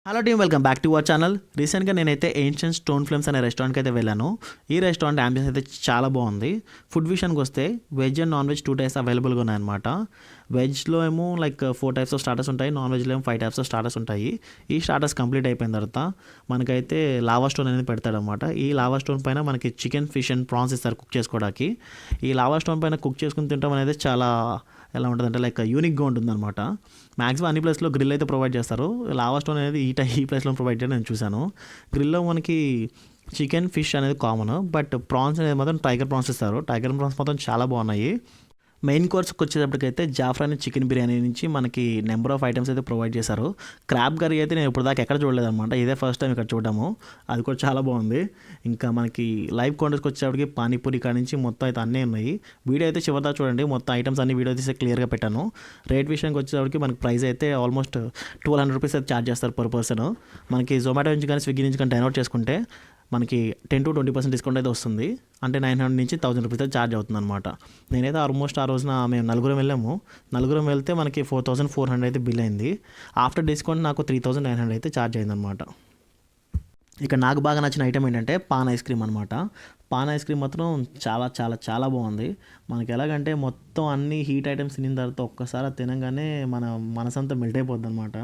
Hello team, welcome back to our channel. రీసెంట్గా నేనైతే ancient stone flames అనే రెస్టారెంట్కి అయితే వెళ్ళాను. ఈ రెస్టారెంట్ అంబియన్స్ అయితే చాలా బాగుంది. ఫుడ్ విషయానికి వస్తే veg and non veg 2 types అవైలబుల్గా ఉన్నాయన్నమాట. వెజ్లో ఏమో లైక్ 4 టైప్స్ ఆఫ్ స్టార్టర్స్ ఉంటాయి, నాన్ వెజ్లో ఏమో 5 టైప్స్ ఆఫ్ స్టార్టర్స్ ఉంటాయి. ఈ స్టార్టర్స్ కంప్లీట్ అయిపోయిన తర్వాత మనకైతే లావా స్టోన్ అనేది పెడతాడనమాట. ఈ లావా స్టోన్ పైన మనకి చికెన్, ఫిష్ అండ్ ప్రాన్స్ ఇస్తారు కుక్ చేసుకోవడానికి. ఈ లావా స్టోన్ పైన కుక్ చేసుకుని తింటాం అనేది చాలా ఎలా ఉంటుందంటే లైక్ యూనిక్గా ఉంటుందన్నమాట. మ్యాక్సిమం అన్ని ప్లేస్లో గ్రిల్ అయితే ప్రొవైడ్ చేస్తారు. లావా స్టోన్ అనేది ఈ ప్లేస్లో ప్రొవైడ్ చేయడం నేను చూశాను. గ్రిల్లో మనకి చికెన్, ఫిష్ అనేది కామన్, బట్ ప్రాన్స్ అనేది మాత్రం టైగర్ ప్రాన్స్ ఇస్తారు. టైగర్ ప్రాన్స్ మాత్రం చాలా బాగున్నాయి. మెయిన్ కోర్స్కి వచ్చేటప్పటికైతే జాఫ్రాన్ చికెన్ బిర్యానీ నుంచి మనకి నెంబర్ ఆఫ్ ఐటమ్స్ అయితే ప్రొవైడ్ చేశారు. క్రాబ్ కర్రీ అయితే నేను ఇప్పుడు దాకా ఎక్కడ చూడలేదన్నమాట. ఇదే ఫస్ట్ టైం ఇక్కడ చూడడము. అది కూడా చాలా బాగుంది. ఇంకా మనకి లైవ్ కౌంటర్స్కి వచ్చేటప్పటికి పానీపూరి కాడ నుంచి మొత్తం అయితే అన్నీ ఉన్నాయి. వీడియో అయితే చివరిదా చూడండి, మొత్తం ఐటమ్స్ అన్ని వీడియో తీసి క్లియర్గా పెట్టాను. రేట్ విషయానికి వచ్చేటప్పటికి మనకి ప్రైస్ అయితే ఆల్మోస్ట్ 1200 రూపీస్ అయితే ఛార్జ్ చేస్తారు పర్ పర్సన్. మనకి జొమాటో నుంచి కానీ స్విగ్గీ నుంచి కానీ డౌన్లోడ్ చేసుకుంటే మనకి 10-20% డిస్కౌంట్ అయితే వస్తుంది. అంటే 900 నుంచి 1000 రూపీస్ అయితే ఛార్జ్ అవుతుంది అనమాట. నేనైతే ఆల్మోస్ట్ ఆ రోజున మేము నలుగురం వెళ్ళాము. నలుగురం వెళ్తే మనకి 4400 అయితే బిల్ అయింది. ఆఫ్టర్ డిస్కౌంట్ నాకు 3900 అయితే ఛార్జ్ అయిందనమాట. ఇక నాకు బాగా నచ్చిన ఐటమ్ ఏంటంటే పాన్ ఐస్ క్రీమ్ అనమాట. పాన్ ఐస్ క్రీమ్ మాత్రం చాలా చాలా చాలా బాగుంది. మనకి ఎలాగంటే మొత్తం అన్ని హీట్ ఐటమ్స్ తినిన తర్వాత ఒక్కసారి తినగానే మన మనసంతా మెల్ట్ అయిపోద్ది అనమాట.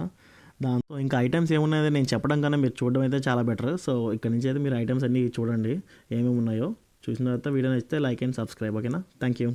దాంతో ఇంకా ఐటమ్స్ ఏమున్నాయో నేను చెప్పడం కన్నా మీరు చూడడం అయితే చాలా బెటర్. సో ఇక్కడ నుంచి అయితే మీరు ఐటమ్స్ అన్నీ చూడండి ఏమేమి ఉన్నాయో. చూసిన తర్వాత వీడియో నచ్చితే లైక్ అండ్ సబ్స్క్రైబ్. ఓకేనా? Thank you.